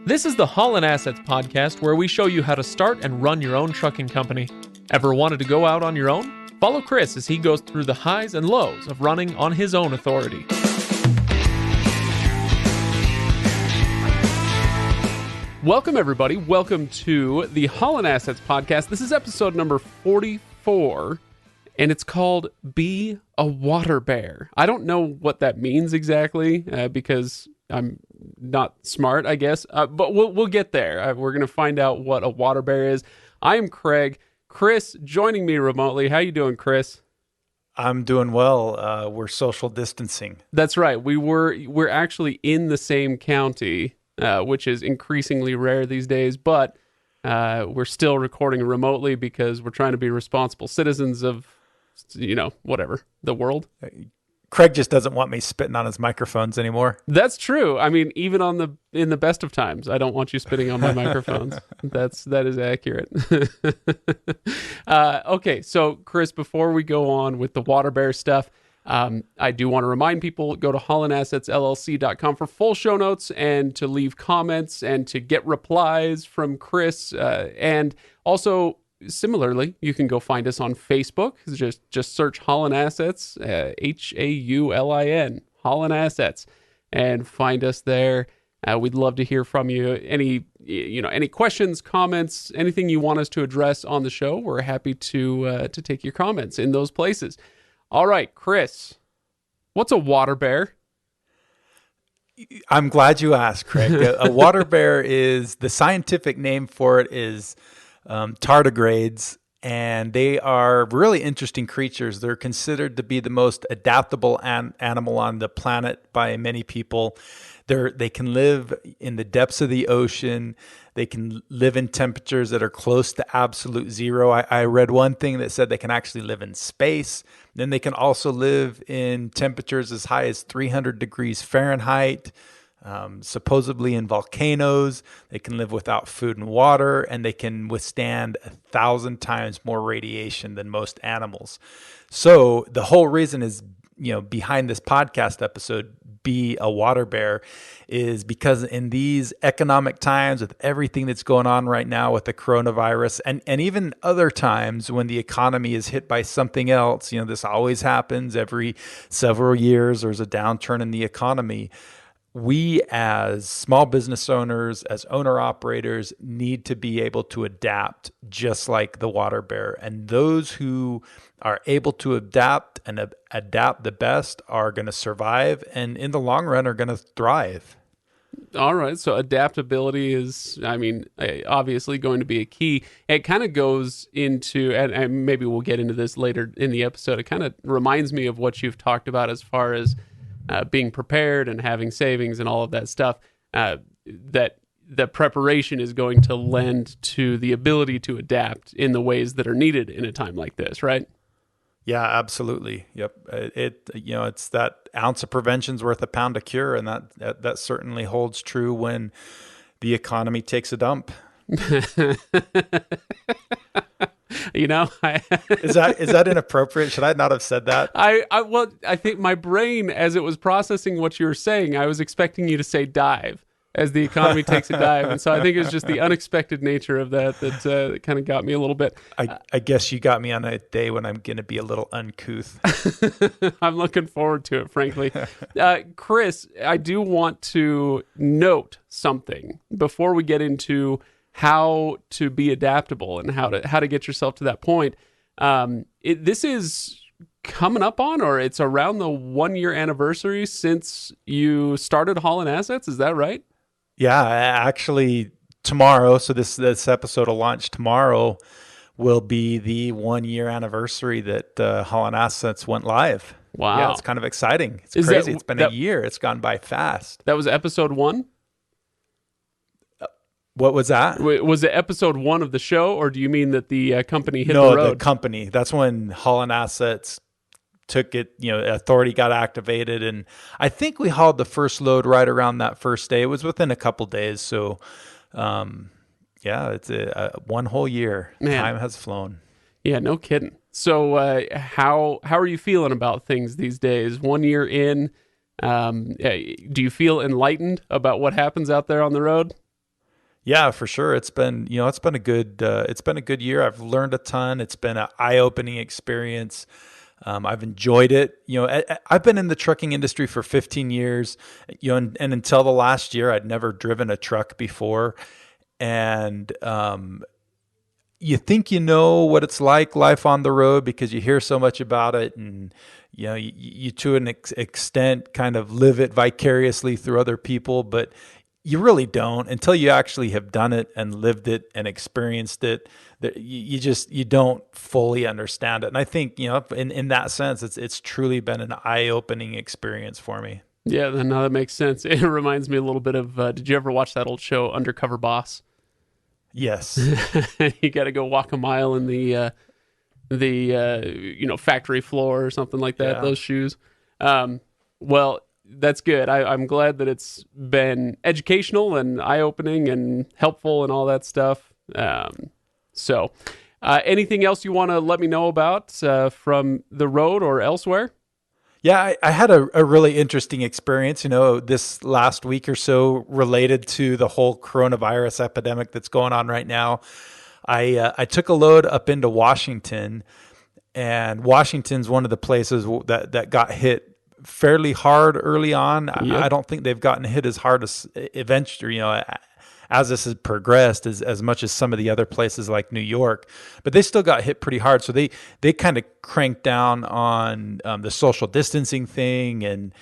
This is the Haulin Assets podcast where we show you how to start and run your own trucking company. Ever wanted to go out on your own? Follow Chris as he goes through the highs and lows of running on his own authority. Welcome, everybody. Welcome to the Haulin Assets podcast. This is episode number 44, and it's called Be a Water Bear. I don't know what that means exactly because I'm not smart, I guess, but we'll get there. We're going to find out what a water bear is. I am Craig. Chris joining me remotely. How you doing, Chris? I'm doing well. We're social distancing. That's right. We're actually in the same county, which is increasingly rare these days, but we're still recording remotely because we're trying to be responsible citizens of, whatever, the world. Craig just doesn't want me spitting on his microphones anymore. That's true. I mean, even in the best of times, I don't want you spitting on my microphones. That is accurate. Okay, so Chris, before we go on with the water bear stuff, I do want to remind people, go to HaulinAssetsLLC.com for full show notes and to leave comments and to get replies from Chris. And also, similarly, you can go find us on Facebook. Just search Haulin Assets, Haulin, Haulin Assets, and find us there. We'd love to hear from you. Any questions, comments, anything you want us to address on the show, we're happy to take your comments in those places. All right, Chris, what's a water bear? I'm glad you asked, Craig. A water bear is, the scientific name for it is tardigrades, and they are really interesting creatures. They're considered to be the most adaptable animal on the planet by many people. They can live in the depths of the ocean. They can live in temperatures that are close to absolute zero. I read one thing that said they can actually live in space. Then they can also live in temperatures as high as 300 degrees Fahrenheit. Supposedly in volcanoes. They can live without food and water, and they can withstand 1,000 times more radiation than most animals. So the whole reason is, behind this podcast episode, Be a Water Bear, is because in these economic times with everything that's going on right now with the coronavirus and even other times when the economy is hit by something else, this always happens every several years. There's a downturn in the economy. We as small business owners, as owner-operators, need to be able to adapt just like the water bear. And those who are able to adapt and adapt the best are going to survive and in the long run are going to thrive. All right, so adaptability is, obviously going to be a key. It kind of goes into, and maybe we'll get into this later in the episode, it kind of reminds me of what you've talked about as far as being prepared and having savings and all of that stuff, that the preparation is going to lend to the ability to adapt in the ways that are needed in a time like this, right? Yeah, absolutely. Yep. It's that ounce of prevention's worth a pound of cure, and that certainly holds true when the economy takes a dump. Is that inappropriate? Should I not have said that? I think my brain, as it was processing what you were saying, I was expecting you to say dive as the economy takes a dive. And so I think it was just the unexpected nature of that kind of got me a little bit. I guess you got me on a day when I'm going to be a little uncouth. I'm looking forward to it, frankly. Chris, I do want to note something before we get into how to be adaptable and how to get yourself to that point. This is coming up on, or it's around the 1-year anniversary since you started Haulin Assets. Is that right? Yeah, actually tomorrow. So this episode will launch tomorrow. Will be the 1-year anniversary that Haulin Assets went live. Wow, yeah, it's kind of exciting. It's crazy. It's been a year. It's gone by fast. That was episode 1. What was that? Was it episode 1 of the show, or do you mean that the company hit the road? No, the company. That's when Haulin Assets took it, authority got activated. And I think we hauled the first load right around that first day. It was within a couple days. So, it's one whole year. Man. Time has flown. Yeah, no kidding. So how are you feeling about things these days? 1 year in, do you feel enlightened about what happens out there on the road? Yeah, for sure. It's been a good year. I've learned a ton. It's been an eye-opening experience. I've enjoyed it. I've been in the trucking industry for 15 years, and until the last year, I'd never driven a truck before. And you think you know what it's like, life on the road, because you hear so much about it, and you to an extent kind of live it vicariously through other people, but you really don't until you actually have done it and lived it and experienced it. That you don't fully understand it. And I think in that sense, it's truly been an eye-opening experience for me. Yeah, no, that makes sense. It reminds me a little bit of, did you ever watch that old show, Undercover Boss? Yes. You got to go walk a mile in the factory floor or something like that. Yeah. Those shoes. Well, that's good. I'm glad that it's been educational and eye-opening and helpful and all that stuff. So, anything else you want to let me know about from the road or elsewhere? Yeah, I had a really interesting experience, this last week or so related to the whole coronavirus epidemic that's going on right now. I took a load up into Washington, and Washington's one of the places that got hit fairly hard early on. Yep. I don't think they've gotten hit as hard as eventually, as this has progressed, as much as some of the other places like New York, but they still got hit pretty hard. So they kind of cranked down on the social distancing thing and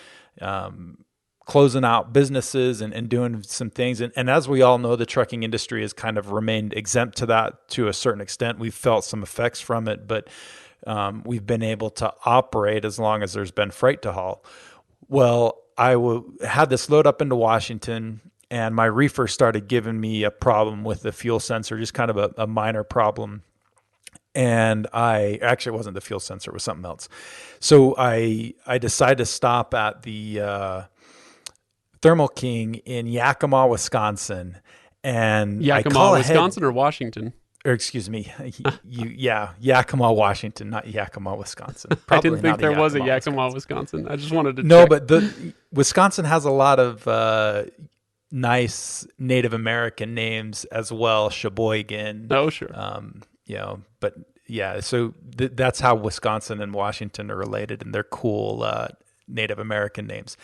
closing out businesses and doing some things. And as we all know, the trucking industry has kind of remained exempt to that to a certain extent. We've felt some effects from it, but we've been able to operate as long as there's been freight to haul. Well, I had this load up into Washington, and my reefer started giving me a problem with the fuel sensor, just kind of a minor problem. And it wasn't the fuel sensor, it was something else. So I decided to stop at the Thermal King in Yakima, Wisconsin. And Yakima, Wisconsin or Washington? Or excuse me, Yakima, Washington, not Yakima, Wisconsin. I didn't think there was a Yakima, Wisconsin. I just wanted to No, check. but the Wisconsin has a lot of nice Native American names as well. Sheboygan. Oh, sure. But yeah, so that's how Wisconsin and Washington are related, and they're cool Native American names.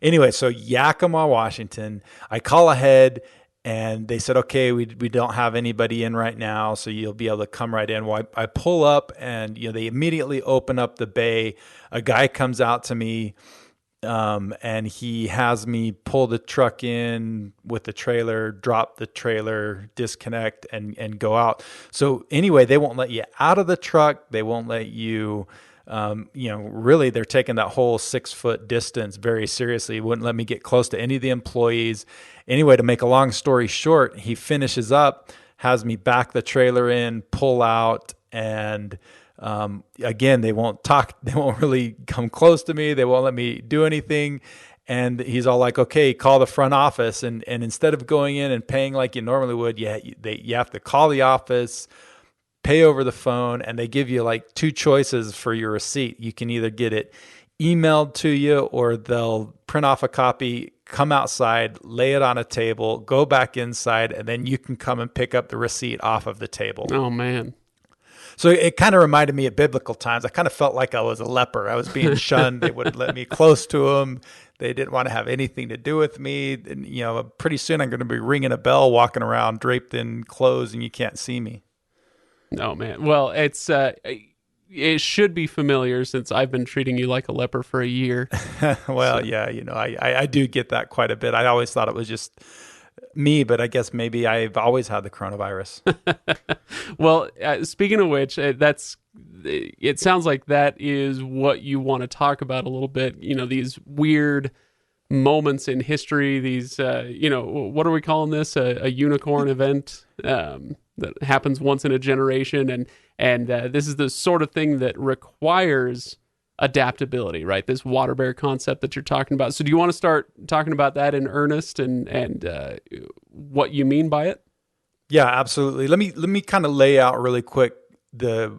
Anyway, so Yakima, Washington. I call ahead. And they said, okay, we don't have anybody in right now, so you'll be able to come right in. Well, I pull up, and they immediately open up the bay. A guy comes out to me, and he has me pull the truck in with the trailer, drop the trailer, disconnect, and go out. So anyway, they won't let you out of the truck. They won't let you. Really, they're taking that whole 6-foot distance very seriously. Wouldn't let me get close to any of the employees. Anyway, to make a long story short, he finishes up, has me back the trailer in, pull out, and again, they won't talk. They won't really come close to me. They won't let me do anything. And he's all like, okay, call the front office. And instead of going in and paying like you normally would, you have to call the office, pay over the phone, and they give you like 2 choices for your receipt. You can either get it emailed to you, or they'll print off a copy, come outside, lay it on a table, go back inside, and then you can come and pick up the receipt off of the table. Oh, man. So it kind of reminded me of biblical times. I kind of felt like I was a leper. I was being shunned. They wouldn't let me close to them. They didn't want to have anything to do with me. And, pretty soon I'm going to be ringing a bell, walking around draped in clothes, and you can't see me. Oh, man. Well, it should be familiar since I've been treating you like a leper for a year. Well, yeah, I do get that quite a bit. I always thought it was just me, but I guess maybe I've always had the coronavirus. Well, speaking of which, it sounds like that is what you want to talk about a little bit. These weird moments in history, these, what are we calling this? A unicorn event that happens once in a generation. And this is the sort of thing that requires adaptability, right? This water bear concept that you're talking about. So do you want to start talking about that in earnest and what you mean by it? Yeah, absolutely. Let me kind of lay out really quick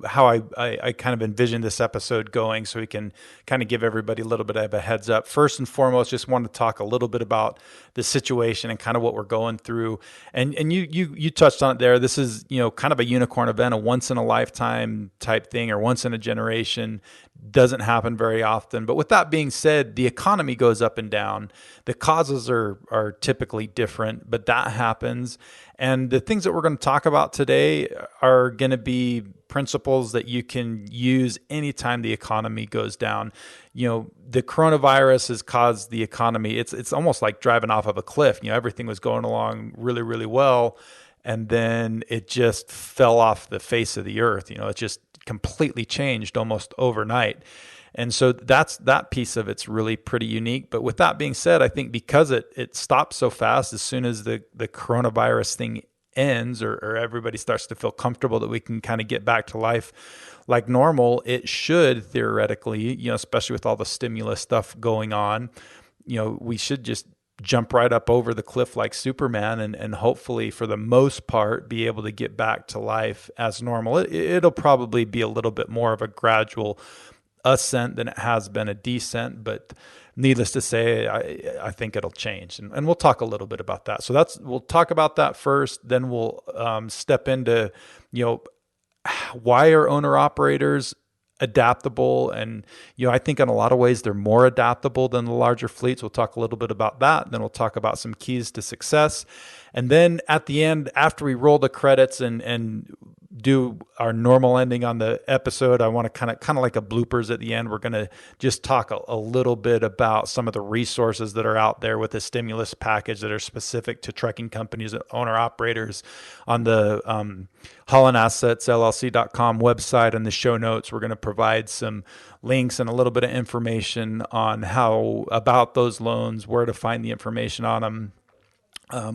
how I kind of envision this episode going, so we can kind of give everybody a little bit of a heads up. First and foremost, just want to talk a little bit about the situation and kind of what we're going through. And you touched on it there. This is, kind of a unicorn event, a once in a lifetime type thing, or once in a generation. Doesn't happen very often. But with that being said, the economy goes up and down. The causes are typically different, but that happens. And the things that we're going to talk about today are going to be principles that you can use anytime the economy goes down. The coronavirus has caused the economy. It's almost like driving off of a cliff. Everything was going along really, really well, and then it just fell off the face of the earth. It just completely changed almost overnight. And so that piece of it's really pretty unique. But with that being said, I think because it stopped so fast, as soon as the coronavirus thing ends, or everybody starts to feel comfortable that we can kind of get back to life like normal, it should theoretically, especially with all the stimulus stuff going on, we should just jump right up over the cliff like Superman, and hopefully for the most part be able to get back to life as normal. It'll probably be a little bit more of a gradual ascent than it has been a descent, but needless to say, I think it'll change, and we'll talk a little bit about that. So we'll talk about that first, then we'll step into, why are owner operators adaptable? And, I think in a lot of ways they're more adaptable than the larger fleets. We'll talk a little bit about that. Then we'll talk about some keys to success. And then at the end, after we roll the credits and do our normal ending on the episode, I want to kind of like a bloopers at the end. We're going to just talk a little bit about some of the resources that are out there with the stimulus package that are specific to trucking companies and owner operators. On the Haulin Assets LLC.com website, and the show notes, we're going to provide some links and a little bit of information on how about those loans, where to find the information on them,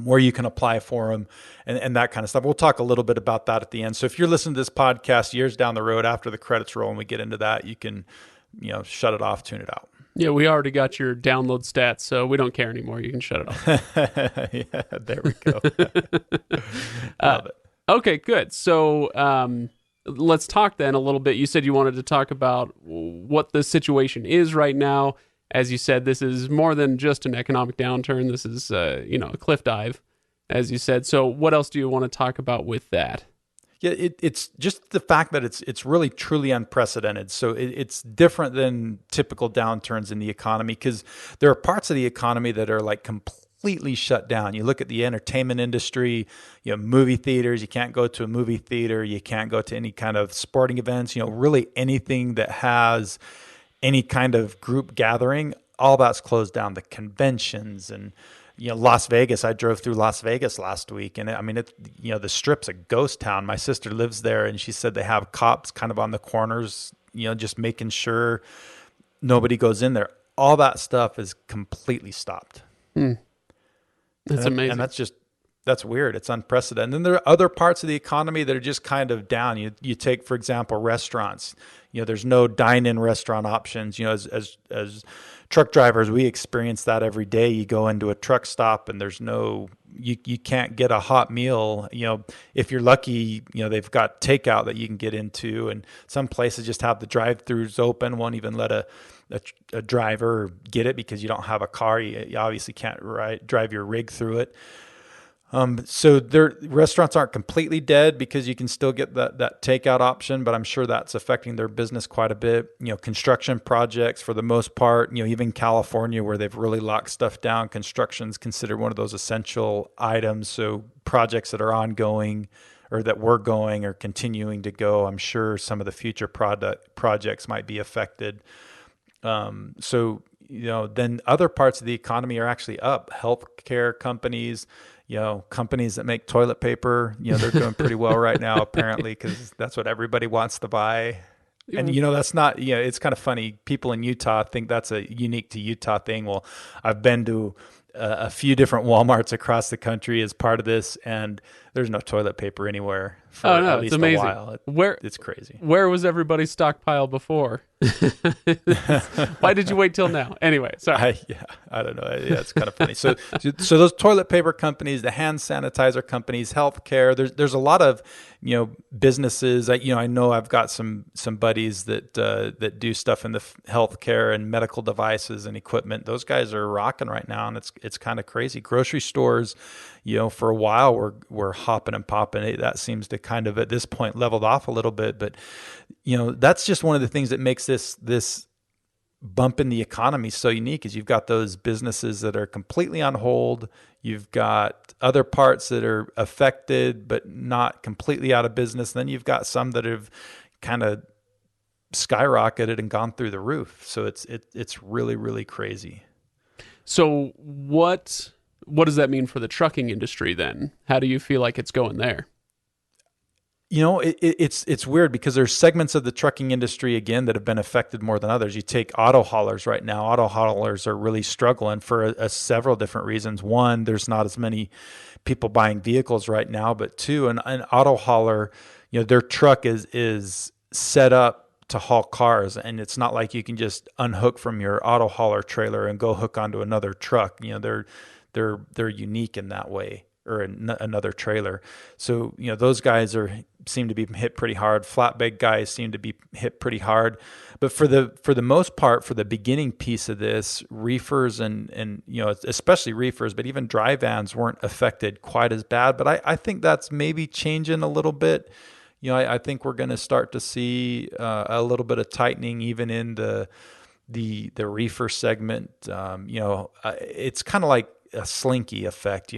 where you can apply for them, and that kind of stuff. We'll talk a little bit about that at the end. So if you're listening to this podcast years down the road after the credits roll and we get into that, you can, shut it off, tune it out. Yeah, we already got your download stats, so we don't care anymore. You can shut it off. Yeah, there we go. Love it. Okay, good. So let's talk then a little bit. You said you wanted to talk about what the situation is right now. As you said, this is more than just an economic downturn. This is, a cliff dive, as you said. So what else do you want to talk about with that? Yeah, it's just the fact that it's really truly unprecedented. So it's different than typical downturns in the economy, because there are parts of the economy that are like completely shut down. You look at the entertainment industry, movie theaters, you can't go to a movie theater, you can't go to any kind of sporting events, really anything that has any kind of group gathering, all that's closed down. The conventions and, Las Vegas. I drove through Las Vegas last week, and the Strip's a ghost town. My sister lives there, and she said they have cops kind of on the corners, just making sure nobody goes in there. All that stuff is completely stopped. That's amazing. And that's weird. It's unprecedented. And then there are other parts of the economy that are just kind of down. You take, for example, restaurants. There's no dine-in restaurant options. As truck drivers, we experience that every day. You go into a truck stop and there's you can't get a hot meal. If you're lucky, they've got takeout that you can get into, and some places just have the drive-throughs open, won't even let a driver get it because you don't have a car. You obviously can't drive your rig through it. So restaurants aren't completely dead because you can still get that takeout option, but I'm sure that's affecting their business quite a bit. Construction projects, for the most part, even California, where they've really locked stuff down, construction's considered one of those essential items. So projects that are ongoing or that were going or continuing to go, I'm sure some of the future projects might be affected. Then other parts of the economy are actually up. Healthcare companies, companies that make toilet paper, they're doing pretty well right now, apparently, because that's what everybody wants to buy. And, that's not, it's kind of funny. People in Utah think that's a unique to Utah thing. Well, I've been to a few different Walmarts across the country as part of this, and there's no toilet paper anywhere. Oh for no, at it's least a amazing. while. Where It's crazy. where was everybody's stockpile before? Why did you wait till now? Anyway, sorry. I don't know. Yeah, it's kind of funny. So those toilet paper companies, the hand sanitizer companies, healthcare. There's a lot of businesses. I know I've got some buddies that do stuff in the healthcare and medical devices and equipment. Those guys are rocking right now, and it's kind of crazy. Grocery stores, for a while we're hopping and popping. That seems to kind of at this point leveled off a little bit, but that's just one of the things that makes this bump in the economy so unique is you've got those businesses that are completely on hold. You've got other parts that are affected but not completely out of business. Then you've got some that have kind of skyrocketed and gone through the roof. So it's really, really crazy. So what does that mean for the trucking industry then? How do you feel like it's going there? It's weird because there's segments of the trucking industry, again, that have been affected more than others. You take auto haulers right now. Auto haulers are really struggling for several different reasons. One, there's not as many people buying vehicles right now. But two, an auto hauler, their truck is set up to haul cars, and it's not like you can just unhook from your auto hauler trailer and go hook onto another truck. They're unique in that way, or another trailer. So, those guys seem to be hit pretty hard. Flatbed guys seem to be hit pretty hard. But for the most part, for the beginning piece of this, reefers and especially reefers, but even dry vans weren't affected quite as bad. But I think that's maybe changing a little bit. I think we're going to start to see a little bit of tightening even in the reefer segment. It's kind of like a slinky effect.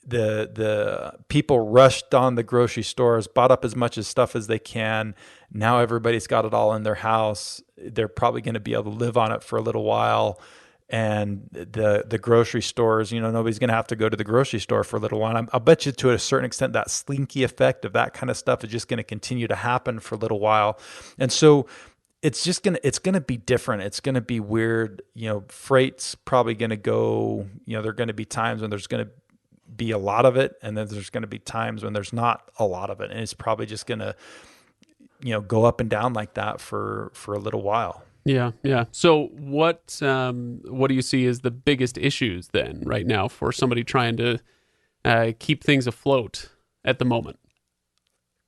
The people rushed on the grocery stores, bought up as much stuff as they can. Now everybody's got it all in their house. They're probably going to be able to live on it for a little while. And the grocery stores, nobody's going to have to go to the grocery store for a little while. I'll bet you to a certain extent that slinky effect of that kind of stuff is just going to continue to happen for a little while. And so it's going to be different. It's going to be weird. Freight's probably going to go, there are going to be times when there's going to be a lot of it, and then there's going to be times when there's not a lot of it, and it's probably just going to go up and down like that for a little while. Yeah. So what do you see as the biggest issues then right now for somebody trying to keep things afloat at the moment?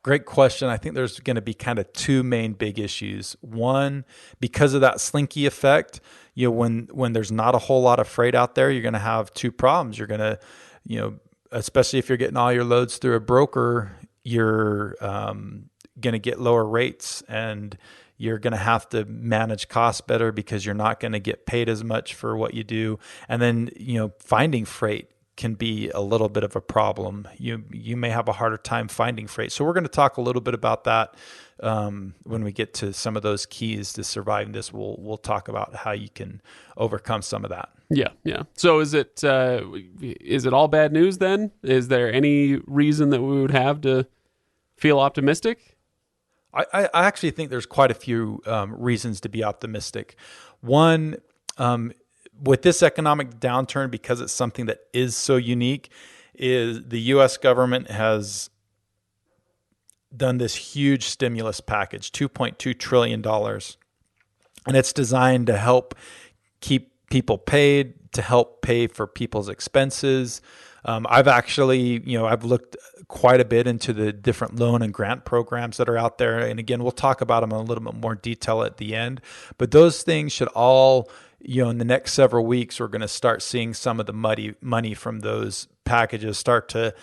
Great question. I think there's going to be kind of two main big issues. One, because of that slinky effect, when there's not a whole lot of freight out there, you're going to have two problems. You're going to especially if you're getting all your loads through a broker, you're going to get lower rates, and you're going to have to manage costs better because you're not going to get paid as much for what you do. And then, finding freight can be a little bit of a problem. You may have a harder time finding freight. So we're going to talk a little bit about that when we get to some of those keys to surviving this. We'll talk about how you can overcome some of that. Yeah. So is it all bad news then? Is there any reason that we would have to feel optimistic? I actually think there's quite a few reasons to be optimistic. One, with this economic downturn, because it's something that is so unique, is the U.S. government has done this huge stimulus package, $2.2 trillion. And it's designed to help keep people paid, to help pay for people's expenses. I've actually, I've looked quite a bit into the different loan and grant programs that are out there. And again, we'll talk about them in a little bit more detail at the end. But those things should all, in the next several weeks, we're going to start seeing some of the money from those packages start to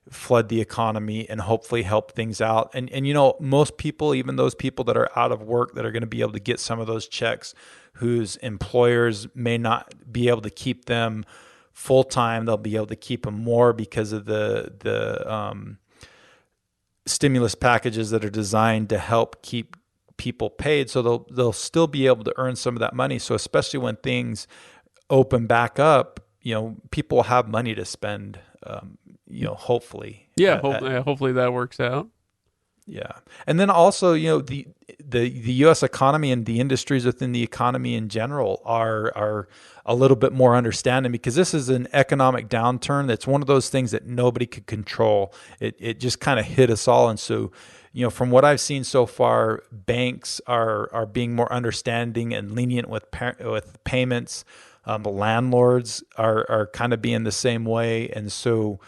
flood the economy and hopefully help things out. And most people, even those people that are out of work that are going to be able to get some of those checks, whose employers may not be able to keep them full time, they'll be able to keep them more because of the stimulus packages that are designed to help keep people paid. So they'll still be able to earn some of that money. So especially when things open back up, people will have money to spend. Hopefully. Yeah, hopefully that works out. Yeah. And then also, the US economy and the industries within the economy in general are a little bit more understanding, because this is an economic downturn that's one of those things that nobody could control. It just kind of hit us all. And so, from what I've seen so far, banks are being more understanding and lenient with payments. The landlords are kind of being the same way. And so,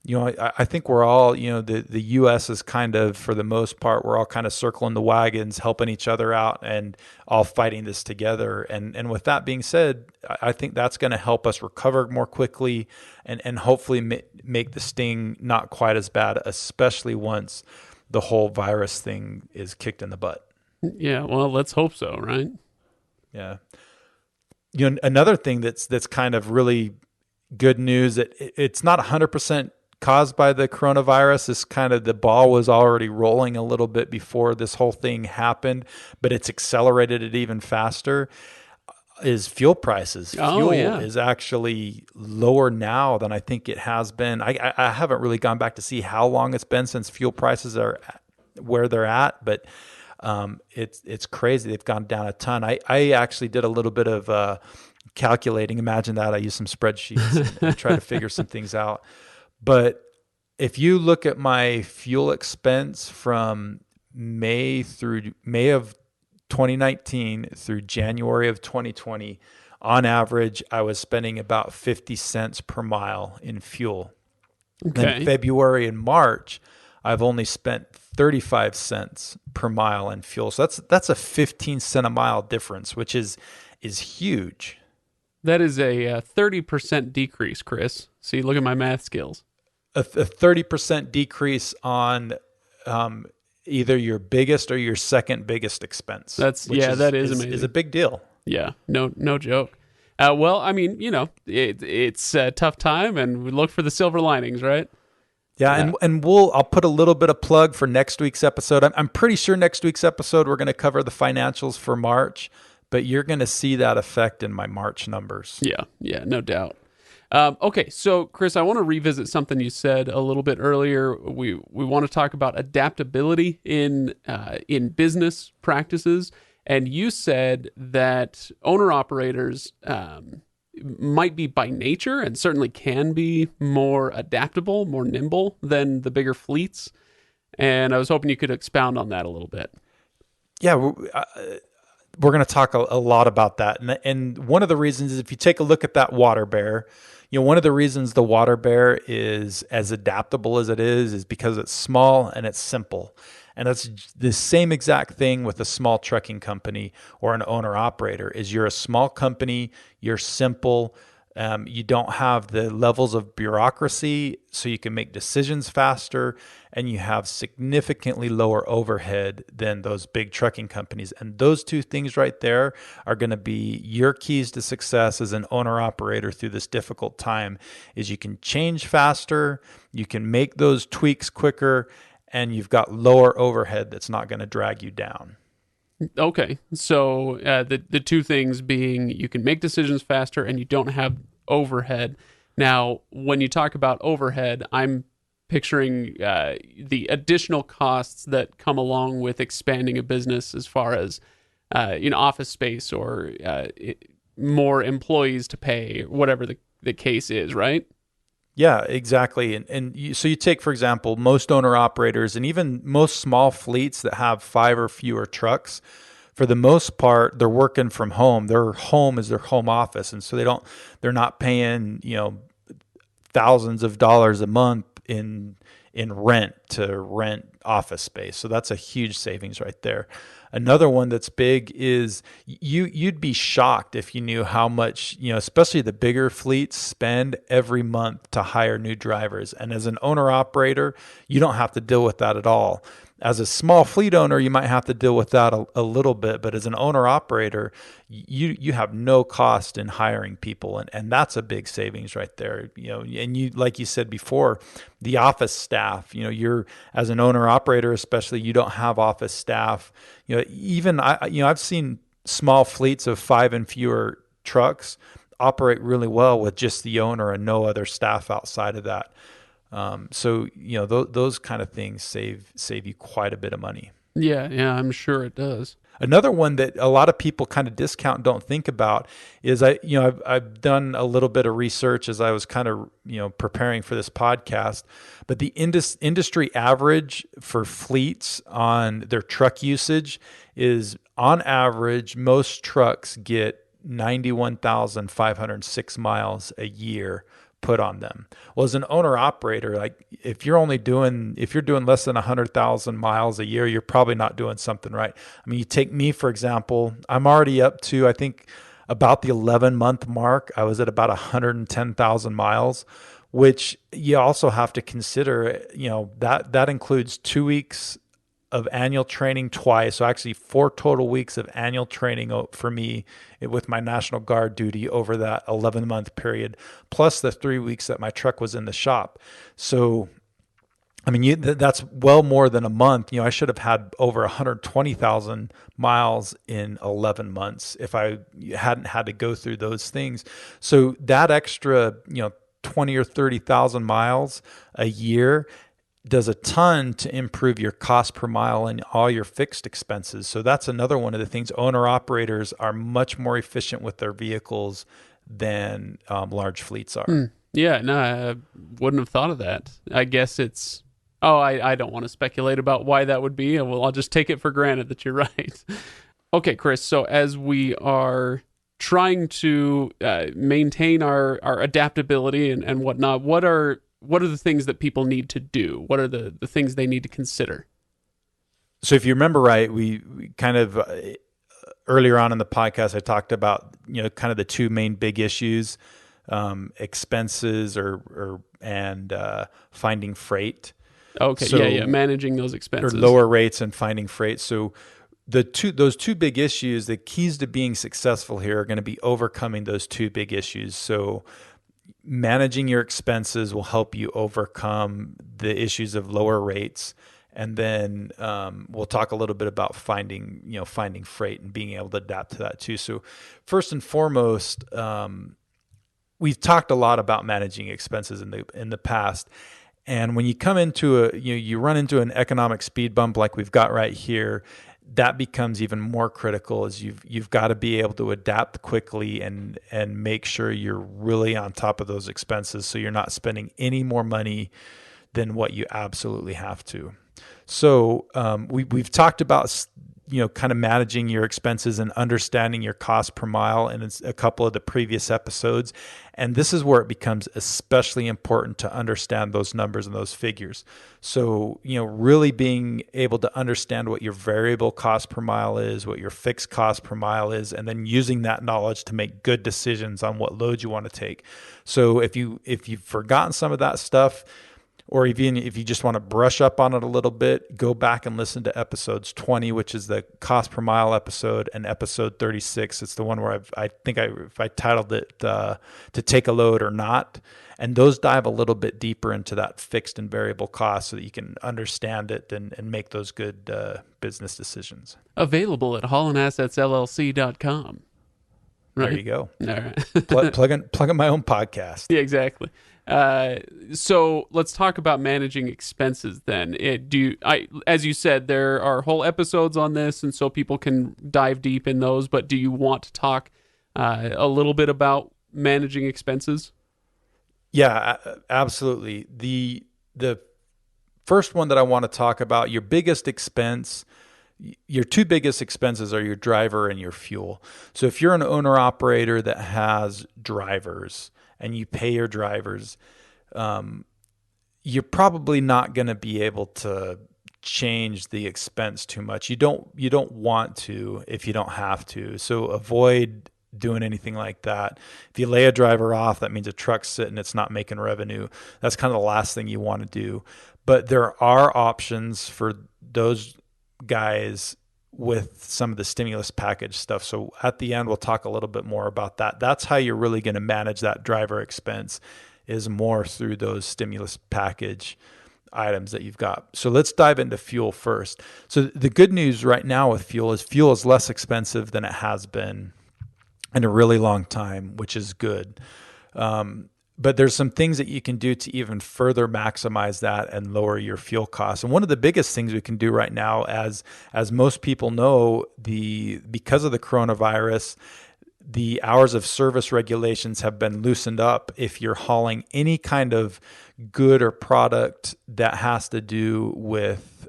I think we're all, the U.S. is kind of, for the most part, we're all kind of circling the wagons, helping each other out, and all fighting this together. And with that being said, I think that's going to help us recover more quickly, and hopefully make the sting not quite as bad, especially once the whole virus thing is kicked in the butt. Yeah, well, let's hope so, right? Yeah. Another thing that's kind of really good news, that it's not 100% caused by the coronavirus. This kind of, the ball was already rolling a little bit before this whole thing happened, but it's accelerated it even faster, is fuel prices. Fuel is actually lower now than I think it has been. I haven't really gone back to see how long it's been since fuel prices are where they're at, but it's crazy. They've gone down a ton. I actually did a little bit of calculating. Imagine that. I used some spreadsheets and tried to figure some things out. But if you look at my fuel expense from May of 2019 through January of 2020, on average, I was spending about 50 cents per mile in fuel. Okay. Then February and March, I've only spent 35 cents per mile in fuel. So that's a 15 cent a mile difference, which is huge. That is a 30% decrease, Chris. See, look at my math skills. A 30% decrease on either your biggest or your second biggest expense. That is amazing. Is a big deal. Yeah, no joke. Well, I mean, it's a tough time, and we look for the silver linings, right? Yeah, and I'll put a little bit of plug for next week's episode. I'm pretty sure next week's episode we're going to cover the financials for March, but you're going to see that effect in my March numbers. Yeah, no doubt. Okay, so Chris, I want to revisit something you said a little bit earlier. We want to talk about adaptability in business practices, and you said that owner-operators might be by nature, and certainly can be, more adaptable, more nimble than the bigger fleets. And I was hoping you could expound on that a little bit. Yeah, we're going to talk a lot about that. And one of the reasons is, if you take a look at that water bear, one of the reasons the water bear is as adaptable as it is because it's small and it's simple. And that's the same exact thing with a small trucking company or an owner operator. Is you're a small company, you're simple, you don't have the levels of bureaucracy, so you can make decisions faster, and you have significantly lower overhead than those big trucking companies. And those two things right there are going to be your keys to success as an owner operator through this difficult time. Is you can change faster, you can make those tweaks quicker, and you've got lower overhead that's not going to drag you down. Okay, so the two things being, you can make decisions faster and you don't have overhead. Now, when you talk about overhead, I'm picturing the additional costs that come along with expanding a business, as far as office space or more employees to pay, whatever the case is, right? Yeah, exactly. So you take, for example, most owner operators and even most small fleets that have 5 or fewer trucks, for the most part, they're working from home. Their home is their home office. And so they're not paying, thousands of dollars a month in rent to rent office space. So that's a huge savings right there. Another one that's big is you'd be shocked if you knew how much, especially the bigger fleets spend every month to hire new drivers. And as an owner operator, you don't have to deal with that at all. As a small fleet owner, you might have to deal with that a little bit, but as an owner operator, you have no cost in hiring people, and that's a big savings right there. And you, like you said before, the office staff. You're, as an owner operator, especially, you don't have office staff. Even I've seen small fleets of 5 and fewer trucks operate really well with just the owner and no other staff outside of that. So those kind of things save you quite a bit of money. Yeah, I'm sure it does. Another one that a lot of people kind of discount and don't think about is I've done a little bit of research as I was kind of preparing for this podcast, but the industry average for fleets on their truck usage is, on average, most trucks get 91,506 miles a year put on them. Well, as an owner operator, like if you're doing less than 100,000 miles a year, you're probably not doing something right. I mean, you take me, for example, I'm already up to, I think, about the 11-month mark. I was at about 110,000 miles, which you also have to consider, that includes 2 weeks of annual training twice. So actually 4 total weeks of annual training for me with my National Guard duty over that 11-month period, plus the 3 weeks that my truck was in the shop. So, I mean, that's well more than a month. I should have had over 120,000 miles in 11 months if I hadn't had to go through those things. So that extra, 20 or 30,000 miles a year does a ton to improve your cost per mile and all your fixed expenses. So that's another one of the things. Owner operators are much more efficient with their vehicles than large fleets are. Yeah, no, I wouldn't have thought of that. I guess it's, I don't want to speculate about why that would be. Well, I'll just take it for granted that you're right. Okay, Chris, so as we are trying to maintain our adaptability and whatnot, what are the things that people need to do? What are the things they need to consider? So if you remember right, we kind of earlier on in the podcast, I talked about, kind of the two main big issues, expenses and finding freight. Okay. So, yeah. Managing those expenses. Or lower rates and finding freight. So those two big issues, the keys to being successful here are going to be overcoming those two big issues. So managing your expenses will help you overcome the issues of lower rates. And then we'll talk a little bit about finding freight and being able to adapt to that too. So first and foremost, we've talked a lot about managing expenses in the past. And when you come into you run into an economic speed bump like we've got right here, that becomes even more critical, as you've got to be able to adapt quickly and make sure you're really on top of those expenses, so you're not spending any more money than what you absolutely have to. So we've talked about kind of managing your expenses and understanding your cost per mile in a couple of the previous episodes. And this is where it becomes especially important to understand those numbers and those figures. So, really being able to understand what your variable cost per mile is, what your fixed cost per mile is, and then using that knowledge to make good decisions on what loads you want to take. So if you've forgotten some of that stuff, or even if you just want to brush up on it a little bit, go back and listen to episodes 20, which is the cost per mile episode, and episode 36. It's the one where I titled it to take a load or not. And those dive a little bit deeper into that fixed and variable cost so that you can understand it and make those good business decisions. Available at HaulinAssetsLLC.com. Right? There you go. All right. plug in my own podcast. Yeah, exactly. So let's talk about managing expenses then. As you said, there are whole episodes on this, and so people can dive deep in those, but do you want to talk a little bit about managing expenses? Yeah, absolutely. The first one that I want to talk about, your biggest expense, your two biggest expenses are your driver and your fuel. So if you're an owner operator that has drivers and you pay your drivers, you're probably not going to be able to change the expense too much. You don't want to if you don't have to. So avoid doing anything like that. If you lay a driver off, that means a truck's sitting, it's not making revenue. That's kind of the last thing you want to do. But there are options for those guys with some of the stimulus package stuff. So at the end, we'll talk a little bit more about that. That's how you're really going to manage that driver expense, is more through those stimulus package items that you've got. So let's dive into fuel first. So the good news right now with fuel is less expensive than it has been in a really long time, which is good. but there's some things that you can do to even further maximize that and lower your fuel costs. And one of the biggest things we can do right now, as most people know, because of the coronavirus, the hours of service regulations have been loosened up if you're hauling any kind of good or product that has to do with,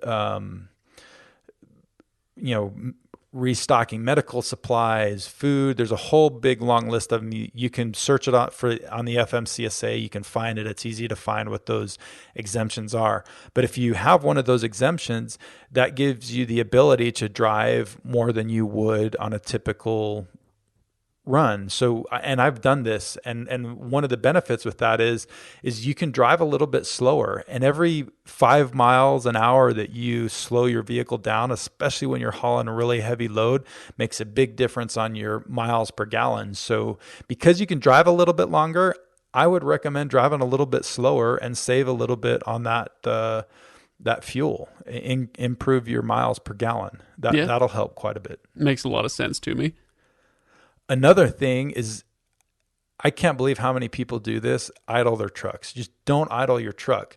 restocking medical supplies, food. There's a whole big long list of them. You can search it on the FMCSA. You can find it. It's easy to find what those exemptions are. But if you have one of those exemptions, that gives you the ability to drive more than you would on a typical run. So, and I've done this, and one of the benefits with that is you can drive a little bit slower, and every 5 miles an hour that you slow your vehicle down, especially when you're hauling a really heavy load, makes a big difference on your miles per gallon. So because you can drive a little bit longer, I would recommend driving a little bit slower and save a little bit on that fuel, improve your miles per gallon. That'll help quite a bit. Makes a lot of sense to me. Another thing is, I can't believe how many people do this, idle their trucks. Just don't idle your truck.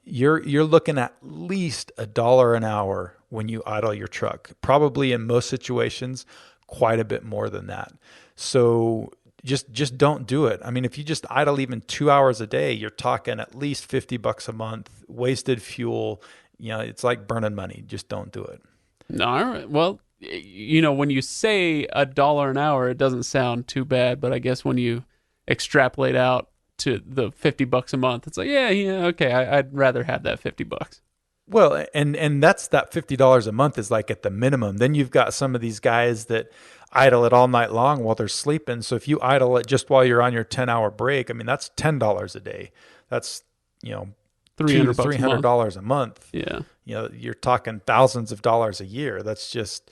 You're looking at least $1 an hour when you idle your truck. Probably in most situations, quite a bit more than that. So just don't do it. I mean, if you just idle even 2 hours a day, you're talking at least $50 a month, wasted fuel. It's like burning money. Just don't do it. All right. Well, when you say $1 an hour, it doesn't sound too bad, but I guess when you extrapolate out to the $50 a month, it's like, yeah, okay, I'd rather have that $50. Well, and that's that $50 a month is like at the minimum. Then you've got some of these guys that idle it all night long while they're sleeping. So if you idle it just while you're on your 10-hour break, I mean, that's $10 a day. That's, $300 a month. Yeah. You're talking thousands of dollars a year. That's just,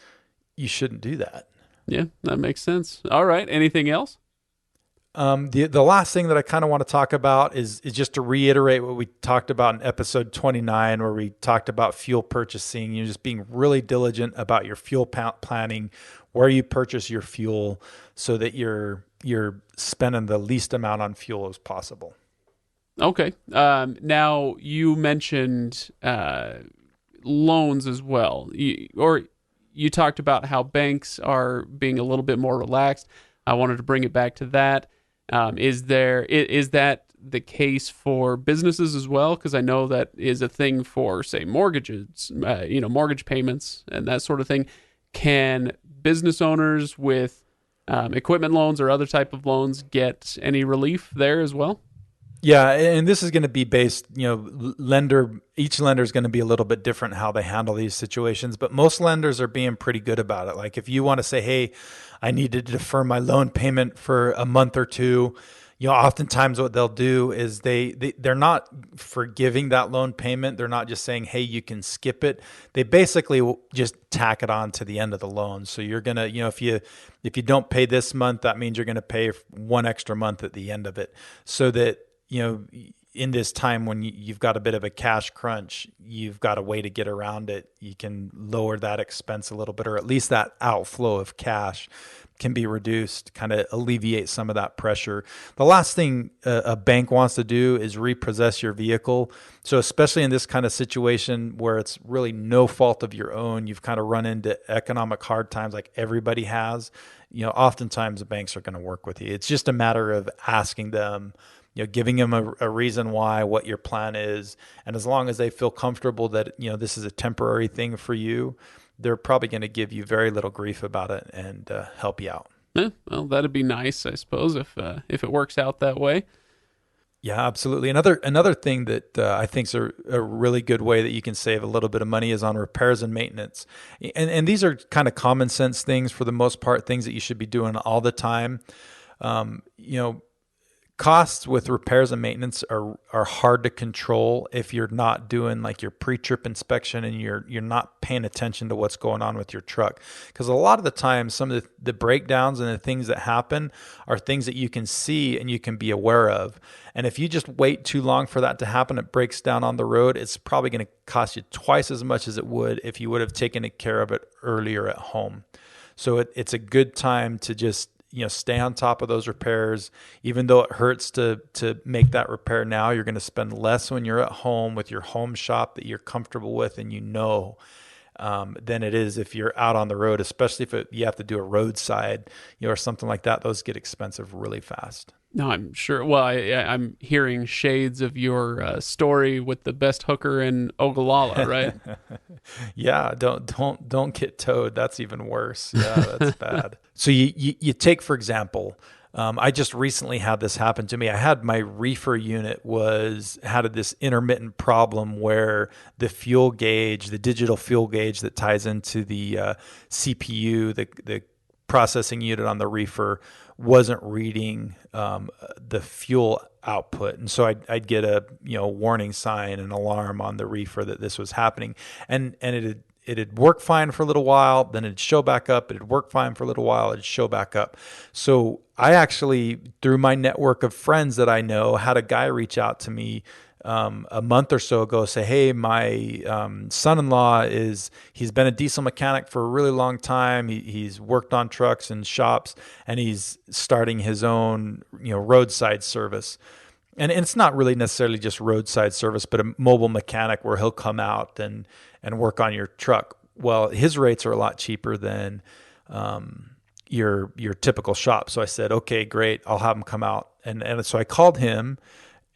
you shouldn't do that. Yeah, that makes sense. All right. Anything else? The last thing that I kind of want to talk about is just to reiterate what we talked about in episode 29, where we talked about fuel purchasing. Just being really diligent about your fuel planning, where you purchase your fuel, so that you're spending the least amount on fuel as possible. Okay. Now you mentioned loans as well, you talked about how banks are being a little bit more relaxed. I wanted to bring it back to that. Is that the case for businesses as well? Because I know that is a thing for, say, mortgages, mortgage payments and that sort of thing. Can business owners with equipment loans or other type of loans get any relief there as well? Yeah, and this is going to be based, each lender is going to be a little bit different how they handle these situations, but most lenders are being pretty good about it. Like if you want to say, hey, I need to defer my loan payment for a month or two, oftentimes what they'll do is they're not forgiving that loan payment. They're not just saying, hey, you can skip it. They basically will just tack it on to the end of the loan. So you're going to, if you don't pay this month, that means you're going to pay one extra month at the end of it, so that in this time when you've got a bit of a cash crunch, you've got a way to get around it. You can lower that expense a little bit, or at least that outflow of cash can be reduced, kind of alleviate some of that pressure. The last thing a bank wants to do is repossess your vehicle. So especially in this kind of situation where it's really no fault of your own, you've kind of run into economic hard times like everybody has, oftentimes the banks are going to work with you. It's just a matter of asking them, giving them a reason why, what your plan is. And as long as they feel comfortable that, this is a temporary thing for you, they're probably going to give you very little grief about it and help you out. Yeah, well, that'd be nice, I suppose, if it works out that way. Yeah, absolutely. Another thing that I think is a really good way that you can save a little bit of money is on repairs and maintenance. And these are kind of common sense things for the most part, things that you should be doing all the time. Costs with repairs and maintenance are hard to control if you're not doing like your pre-trip inspection and you're not paying attention to what's going on with your truck. Because a lot of the time, some of the breakdowns and the things that happen are things that you can see and you can be aware of. And if you just wait too long for that to happen, it breaks down on the road, it's probably going to cost you twice as much as it would if you would have taken care of it earlier at home. So it's a good time to just stay on top of those repairs. Even though it hurts to make that repair now, you're going to spend less when you're at home with your home shop that you're comfortable with and than it is if you're out on the road, especially if you have to do a roadside, or something like that. Those get expensive really fast. No, I'm sure. Well, I'm hearing shades of your story with the best hooker in Ogallala, right? Yeah, don't get towed. That's even worse. Yeah, that's bad. So you take, for example, I just recently had this happen to me. I had my reefer unit had this intermittent problem where the fuel gauge, the digital fuel gauge that ties into the CPU, the processing unit on the reefer, wasn't reading the fuel output. And so I'd get a warning sign, an alarm on the reefer that this was happening. And it'd work fine for a little while, then it'd show back up. It'd work fine for a little while, it'd show back up. So I actually, through my network of friends that I know, had a guy reach out to me a month or so ago, say, hey, my son-in-law he's been a diesel mechanic for a really long time. He's worked on trucks and shops, and he's starting his own, roadside service. And it's not really necessarily just roadside service, but a mobile mechanic where he'll come out and work on your truck. Well, his rates are a lot cheaper than your typical shop. So I said, okay, great, I'll have him come out. And so I called him,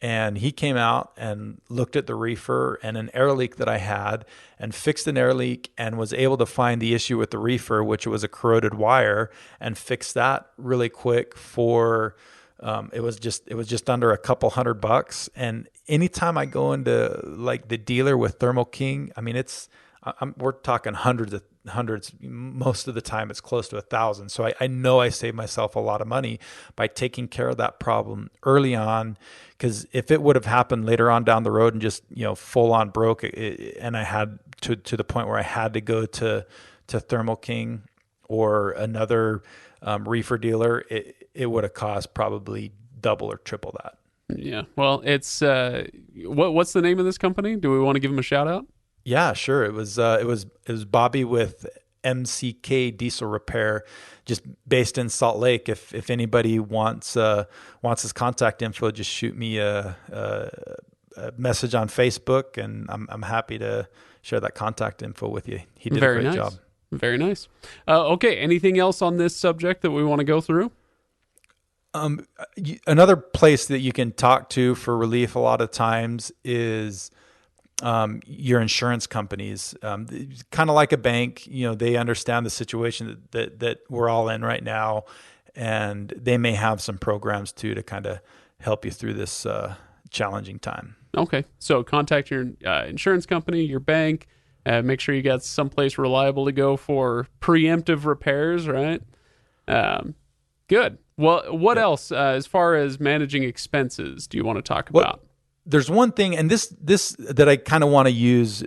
and he came out and looked at the reefer and an air leak that I had, and fixed an air leak, and was able to find the issue with the reefer, which was a corroded wire, and fixed that really quick for it was just under a couple $100. And anytime I go into like the dealer with Thermo King, I mean, we're talking hundreds. Most of the time it's close to 1,000. So I know I saved myself a lot of money by taking care of that problem early on. Because if it would have happened later on down the road and just, full on broke, and I had to the point where I had to go to Thermo King or another reefer dealer, it would have cost probably double or triple that. Yeah. Well, it's what's the name of this company? Do we want to give them a shout out? Yeah, sure. It was Bobby with MCK Diesel Repair, just based in Salt Lake. If anybody wants his contact info, just shoot me a message on Facebook, and I'm happy to share that contact info with you. He did a great job. Very nice. Okay. Anything else on this subject that we want to go through? Another place that you can talk to for relief a lot of times is your insurance companies. Kind of like a bank, they understand the situation that we're all in right now, and they may have some programs too to kind of help you through this challenging time. Okay. So contact your insurance company, your bank, make sure you got someplace reliable to go for preemptive repairs, right? Good. Well, what else, as far as managing expenses, do you want to talk about? There's one thing, and this that I kind of want to use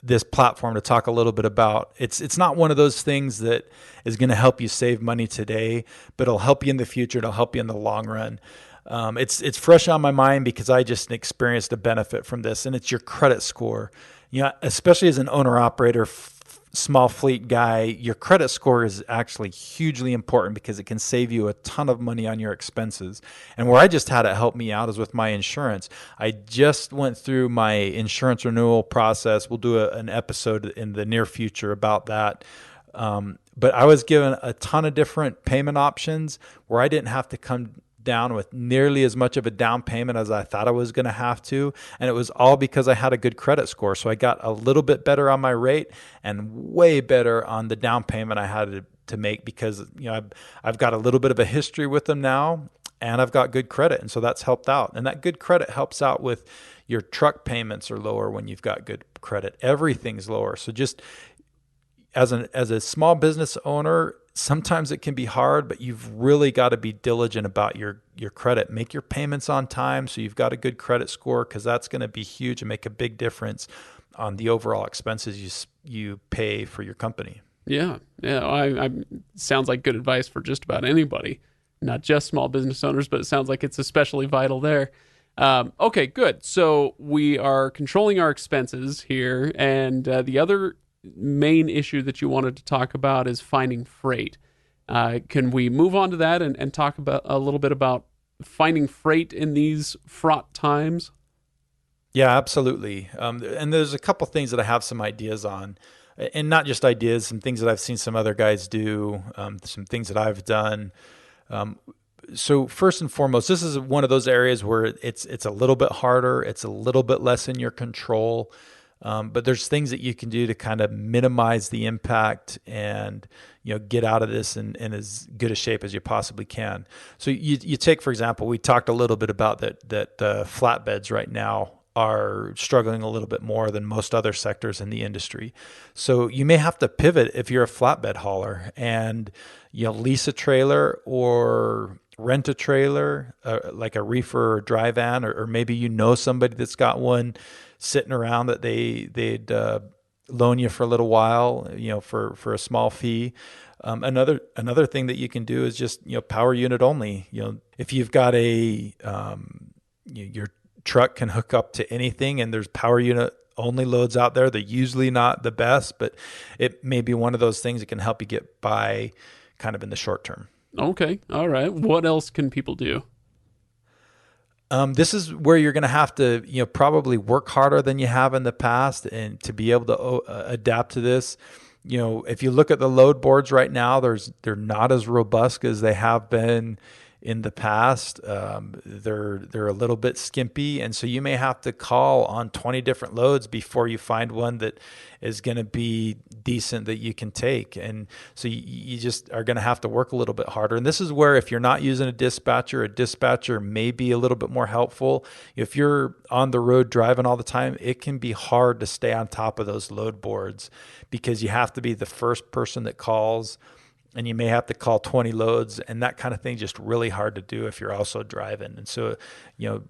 this platform to talk a little bit about. It's not one of those things that is going to help you save money today, but it'll help you in the future. It'll help you in the long run. It's fresh on my mind because I just experienced a benefit from this, and it's your credit score. Especially as an owner-operator, small fleet guy, your credit score is actually hugely important because it can save you a ton of money on your expenses. And where I just had it help me out is with my insurance. I just went through my insurance renewal process. We'll do an episode in the near future about that. But I was given a ton of different payment options where I didn't have to come down with nearly as much of a down payment as I thought I was going to have to. And it was all because I had a good credit score. So I got a little bit better on my rate and way better on the down payment I had to make because, I've got a little bit of a history with them now, and I've got good credit. And so that's helped out. And that good credit helps out with your truck payments are lower when you've got good credit. Everything's lower. So just as a small business owner, sometimes it can be hard, but you've really got to be diligent about your credit. Make your payments on time so you've got a good credit score, because that's going to be huge and make a big difference on the overall expenses you pay for your company. Yeah. I sounds like good advice for just about anybody, not just small business owners, but it sounds like it's especially vital there. Okay, good. So we are controlling our expenses here, and the other main issue that you wanted to talk about is finding freight. Can we move on to that and talk about a little bit about finding freight in these fraught times? Yeah, absolutely. And there's a couple things that I have some ideas on, and not just ideas, some things that I've seen some other guys do, some things that I've done. So first and foremost, this is one of those areas where it's a little bit harder, it's a little bit less in your control, but there's things that you can do to kind of minimize the impact and get out of this in as good a shape as you possibly can. So you take, for example, we talked a little bit about that flatbeds right now are struggling a little bit more than most other sectors in the industry. So you may have to pivot if you're a flatbed hauler and lease a trailer or rent a trailer, like a reefer or dry van, or maybe somebody that's got one sitting around that they'd loan you for a little while, for a small fee. Another thing that you can do is just power unit only. If you've got your truck can hook up to anything, and there's power unit only loads out there. They're usually not the best, but it may be one of those things that can help you get by kind of in the short term. Okay. All right. What else can people do? This is where you're going to have to, probably work harder than you have in the past, and to be able to adapt to this. If you look at the load boards right now, they're not as robust as they have been in the past. They're a little bit skimpy, and so you may have to call on 20 different loads before you find one that is going to be decent that you can take. And so you just are going to have to work a little bit harder. And this is where, if you're not using a dispatcher may be a little bit more helpful. If you're on the road driving all the time, it can be hard to stay on top of those load boards because you have to be the first person that calls, and you may have to call 20 loads, and that kind of thing just really hard to do if you're also driving. And so,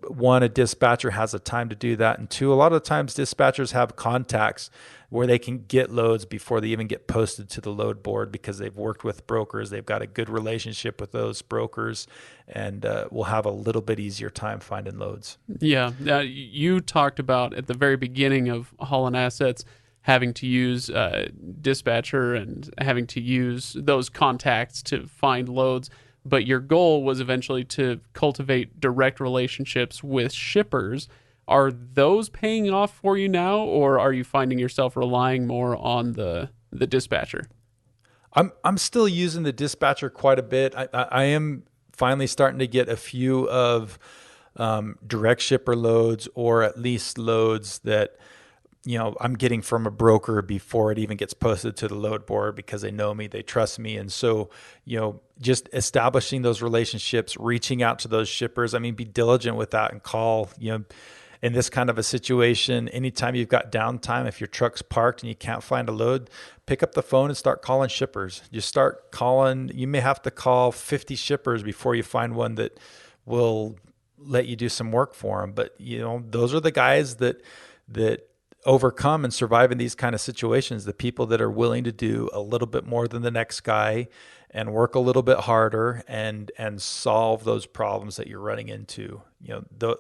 one, a dispatcher has a time to do that. And two, a lot of times dispatchers have contacts where they can get loads before they even get posted to the load board because they've worked with brokers. They've got a good relationship with those brokers, and will have a little bit easier time finding loads. Yeah. You talked about at the very beginning of Haulin Assets having to use dispatcher and having to use those contacts to find loads. But your goal was eventually to cultivate direct relationships with shippers. Are those paying off for you now, or are you finding yourself relying more on the dispatcher? I'm still using the dispatcher quite a bit. I am finally starting to get a few of direct shipper loads, or at least loads that I'm getting from a broker before it even gets posted to the load board because they know me, they trust me. And so, just establishing those relationships, reaching out to those shippers. Be diligent with that and call, in this kind of a situation, anytime you've got downtime, if your truck's parked and you can't find a load, pick up the phone and start calling shippers. Just start calling. You may have to call 50 shippers before you find one that will let you do some work for them. But, those are the guys that overcome and survive in these kind of situations, the people that are willing to do a little bit more than the next guy and work a little bit harder and solve those problems that you're running into.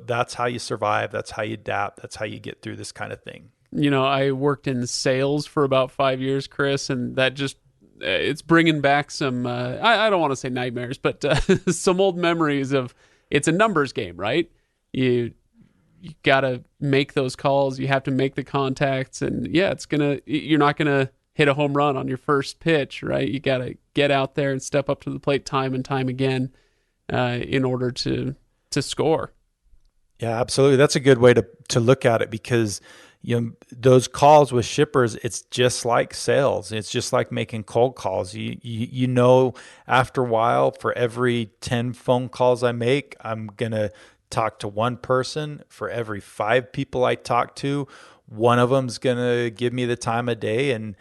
That's how you survive. That's how you adapt. That's how you get through this kind of thing. I worked in sales for about 5 years, Chris, and that just, it's bringing back some, I don't want to say nightmares, but some old memories of, it's a numbers game, right? You got to make those calls. You have to make the contacts, and you're not going to hit a home run on your first pitch, right? You got to get out there and step up to the plate time and time again in order to score. Yeah, absolutely. That's a good way to look at it because, those calls with shippers, it's just like sales. It's just like making cold calls. After a while, for every 10 phone calls I make, I'm going to talk to one person. For every 5 people I talk to, one of them's going to give me the time of day and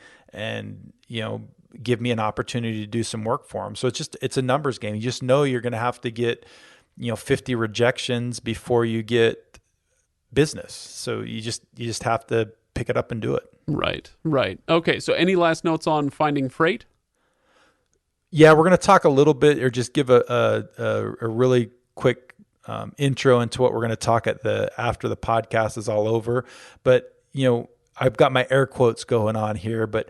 give me an opportunity to do some work for them. So it's a numbers game. You just know you're going to have to get 50 rejections before you get business. So you just have to pick it up and do it. Right. Okay. So any last notes on finding freight? Yeah, we're going to talk a little bit, or just give a really quick intro into what we're going to talk after the podcast is all over. But, I've got my air quotes going on here, but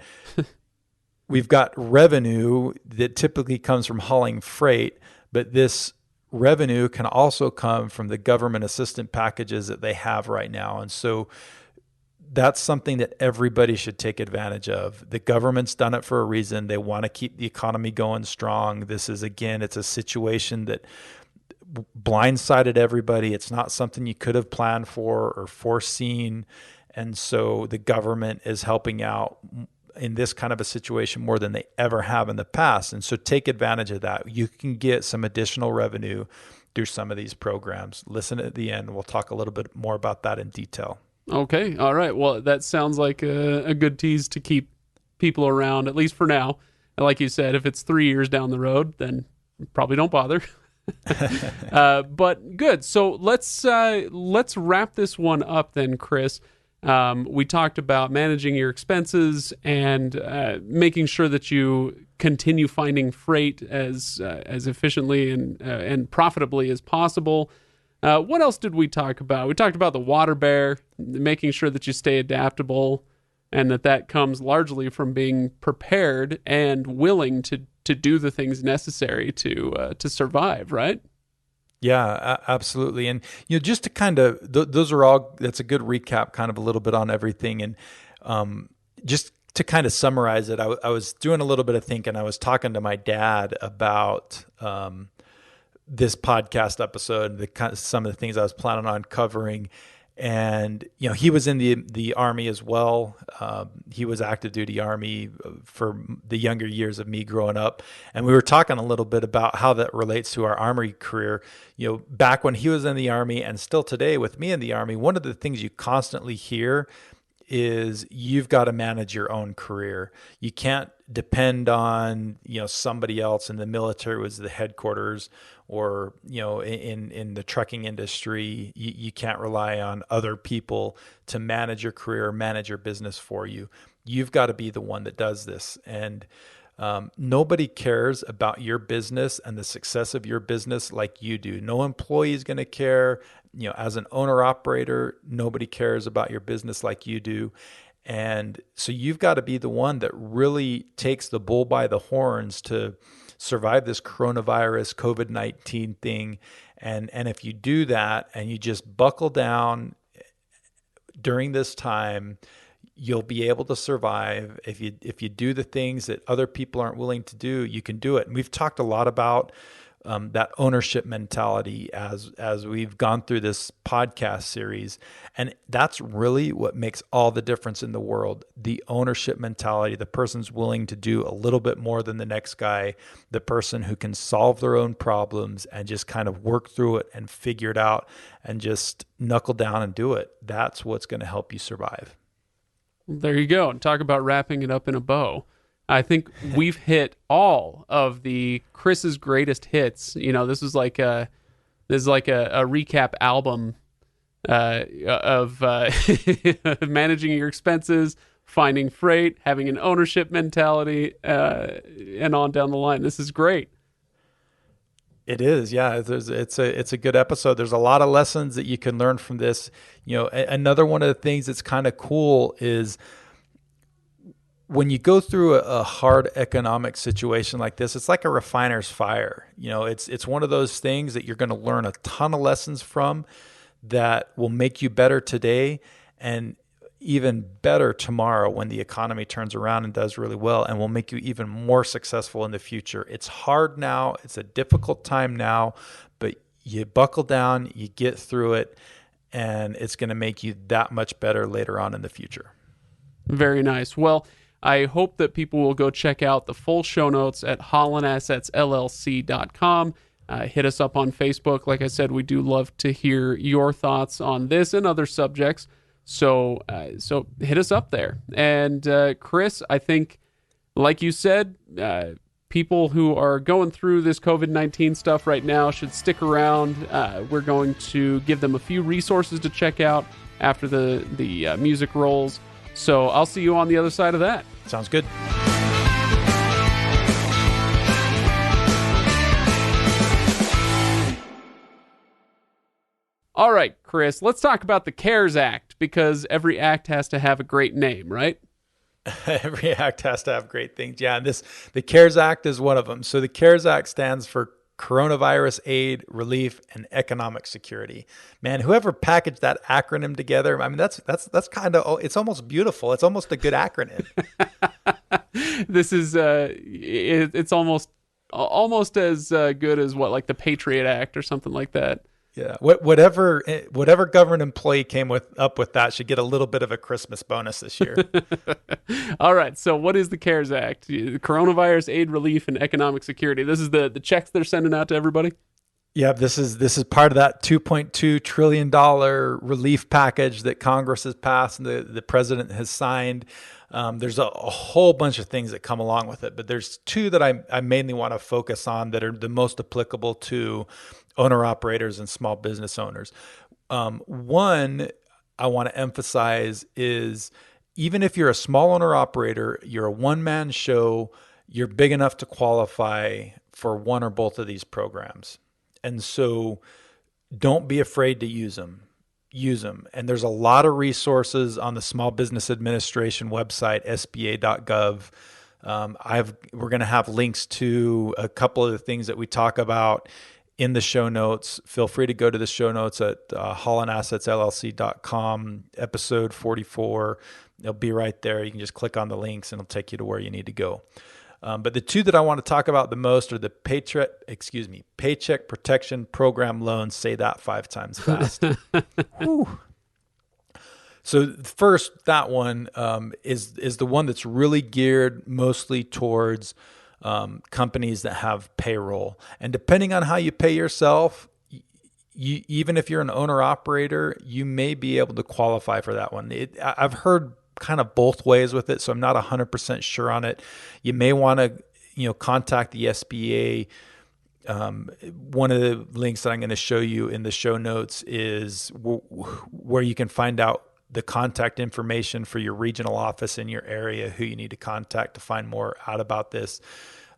we've got revenue that typically comes from hauling freight, but this revenue can also come from the government assistance packages that they have right now. And so that's something that everybody should take advantage of. The government's done it for a reason. They want to keep the economy going strong. This is, again, it's a situation that blindsided everybody. It's not something you could have planned for or foreseen. And so the government is helping out in this kind of a situation more than they ever have in the past. And so take advantage of that. You can get some additional revenue through some of these programs. Listen at the end. We'll talk a little bit more about that in detail. Okay. All right. Well, that sounds like a good tease to keep people around, at least for now. And like you said, if it's 3 years down the road, then probably don't bother. But good. So let's wrap this one up then, Chris. We talked about managing your expenses and making sure that you continue finding freight as efficiently and profitably as possible. What else did we talk about? We talked about the water bear, making sure that you stay adaptable, and that comes largely from being prepared and willing to do the things necessary to survive, right? Yeah, absolutely. And, just to kind of, those are all, that's a good recap, kind of a little bit on everything. And just to kind of summarize it, I was doing a little bit of thinking. I was talking to my dad about this podcast episode, some of the things I was planning on covering. And, he was in the Army as well. He was active duty Army for the younger years of me growing up. And we were talking a little bit about how that relates to our Army career. Back when he was in the Army and still today with me in the Army, one of the things you constantly hear is you've got to manage your own career. You can't depend on, somebody else in the military was the headquarters, or, in the trucking industry, you can't rely on other people to manage your career, manage your business for you. You've got to be the one that does this. And nobody cares about your business and the success of your business like you do. No employee is going to care. As an owner operator, nobody cares about your business like you do. And so you've got to be the one that really takes the bull by the horns to survive this coronavirus, COVID-19 thing. And if you do that and you just buckle down during this time, you'll be able to survive. If you do the things that other people aren't willing to do, you can do it. And we've talked a lot about that ownership mentality as we've gone through this podcast series. And that's really what makes all the difference in the world. The ownership mentality, the person's willing to do a little bit more than the next guy, the person who can solve their own problems and just kind of work through it and figure it out and just knuckle down and do it. That's what's going to help you survive. There you go. And talk about wrapping it up in a bow. I think we've hit all of the Chris's greatest hits. This is like a recap album of managing your expenses, finding freight, having an ownership mentality, and on down the line. This is great. It is, yeah. It's a good episode. There's a lot of lessons that you can learn from this. Another one of the things that's kind of cool is when you go through a hard economic situation like this, it's like a refiner's fire. It's one of those things that you're going to learn a ton of lessons from that will make you better today and even better tomorrow when the economy turns around and does really well, and will make you even more successful in the future. It's hard now. It's a difficult time now, but you buckle down, you get through it, and it's going to make you that much better later on in the future. Very nice. Well, I hope that people will go check out the full show notes at HaulinAssetsLLC.com. Hit us up on Facebook. Like I said, we do love to hear your thoughts on this and other subjects. So hit us up there. And Chris, I think, like you said, people who are going through this COVID-19 stuff right now should stick around. We're going to give them a few resources to check out after the music rolls. So I'll see you on the other side of that. Sounds good. All right, Chris, let's talk about the CARES Act, because every act has to have a great name, right? Every act has to have great things. Yeah, and the CARES Act is one of them. So the CARES Act stands for Coronavirus Aid, Relief, and Economic Security. Man, whoever packaged that acronym together, I mean, that's kind of, it's almost beautiful. It's almost a good acronym. This is it's almost as good as what, like the Patriot Act or something like that. Yeah, whatever government employee up with that should get a little bit of a Christmas bonus this year. All right. So what is the CARES Act? Coronavirus aid, relief, and economic security. This is the checks they're sending out to everybody. Yeah, this is part of that $2.2 trillion relief package that Congress has passed and the president has signed. There's a whole bunch of things that come along with it, but there's two that I mainly want to focus on that are the most applicable to owner-operators and small business owners. One I want to emphasize is even if you're a small owner-operator, you're a one-man show, you're big enough to qualify for one or both of these programs. And so don't be afraid to use them. Use them. And there's a lot of resources on the Small Business Administration website, sba.gov. We're going to have links to a couple of the things that we talk about in the show notes. Feel free to go to the show notes at haulinassetsllc.com, episode 44. It'll be right there. You can just click on the links and it'll take you to where you need to go. But the two that I want to talk about the most are the Paycheck Protection Program loans. Say that 5 times fast. So first, that one is the one that's really geared mostly towards companies that have payroll. And depending on how you pay yourself, even if you're an owner operator, you may be able to qualify for that one. I've heard kind of both ways with it, so I'm not 100% sure on it. You may want to, contact the SBA. One of the links that I'm going to show you in the show notes is where you can find out the contact information for your regional office in your area, who you need to contact to find more out about this.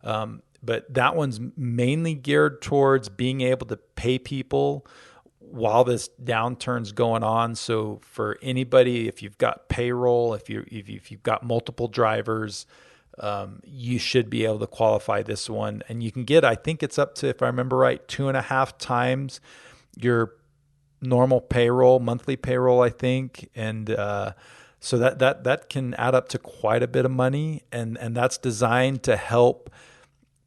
But that one's mainly geared towards being able to pay people while this downturn's going on. So for anybody, if you've got payroll, if you've got multiple drivers, you should be able to qualify this one. And you can get, I think it's up to, if I remember right, 2.5 times your normal payroll, monthly payroll, I think. And so that can add up to quite a bit of money. And that's designed to help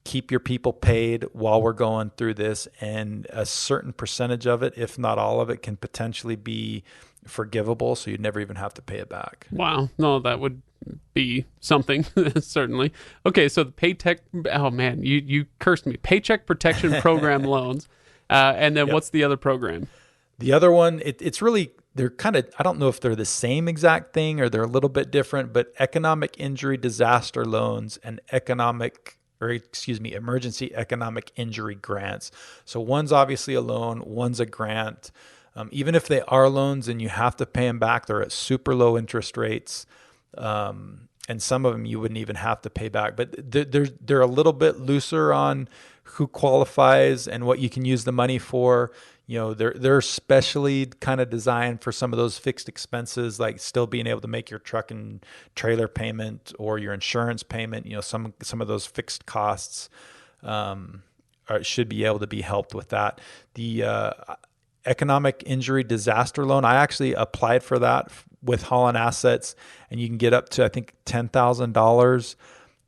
keep your people paid while we're going through this. And a certain percentage of it, if not all of it, can potentially be forgivable. So you'd never even have to pay it back. Wow. No, that would be something, certainly. Okay, so the Paycheck, oh man, you cursed me. Paycheck Protection Program loans. And then what's the other program? The other one, it's really, they're kind of, I don't know if they're the same exact thing or they're a little bit different, but economic injury disaster loans and emergency economic injury grants. So one's obviously a loan, one's a grant. Even if they are loans and you have to pay them back, they're at super low interest rates. And some of them you wouldn't even have to pay back. But they're a little bit looser on who qualifies and what you can use the money for. They're specially kind of designed for some of those fixed expenses, like still being able to make your truck and trailer payment or your insurance payment. Some of those fixed costs should be able to be helped with that. The economic injury disaster loan, I actually applied for that with Haulin Assets, and you can get up to, I think, $10,000.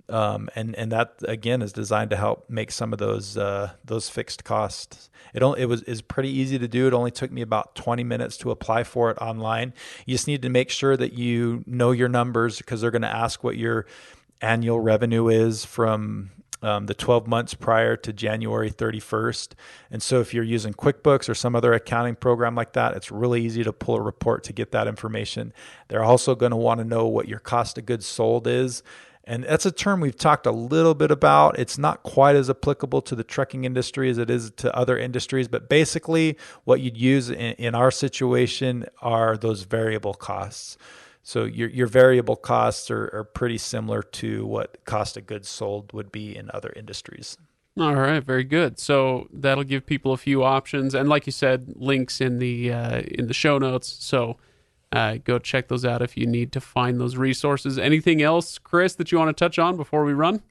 And that again is designed to help make some of those fixed costs. Is pretty easy to do. It only took me about 20 minutes to apply for it online. You just need to make sure that you know your numbers, because they're going to ask what your annual revenue is from the 12 months prior to January 31st. And so if you're using QuickBooks or some other accounting program like that, it's really easy to pull a report to get that information. They're also going to want to know what your cost of goods sold is. And that's a term we've talked a little bit about. It's not quite as applicable to the trucking industry as it is to other industries, but basically what you'd use in our situation are those variable costs. So your variable costs are pretty similar to what cost of goods sold would be in other industries. All right, very good. So that'll give people a few options, and like you said, links in the show notes. So Go check those out if you need to find those resources. Anything else, Chris, that you want to touch on before we run?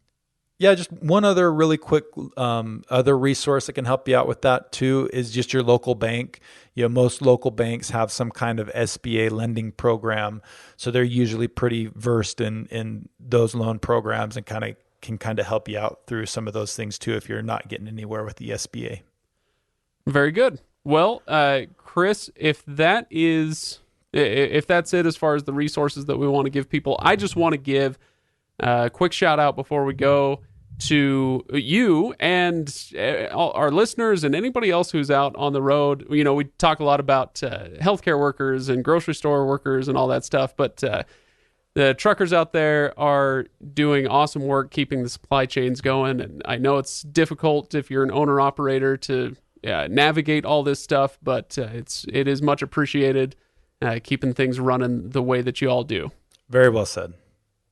Yeah, just one other really quick other resource that can help you out with that too is just your local bank. Most local banks have some kind of SBA lending program, so they're usually pretty versed in those loan programs and can help you out through some of those things too if you're not getting anywhere with the SBA. Very good. Well, Chris, if that's it as far as the resources that we want to give people, I just want to give a quick shout out before we go to you and all our listeners and anybody else who's out on the road. We talk a lot about healthcare workers and grocery store workers and all that stuff, but the truckers out there are doing awesome work keeping the supply chains going. And I know it's difficult if you're an owner operator to navigate all this stuff, but it is much appreciated keeping things running the way that you all do. Very well said.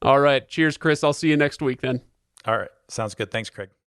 All right. Cheers, Chris. I'll see you next week then. All right. Sounds good. Thanks, Craig.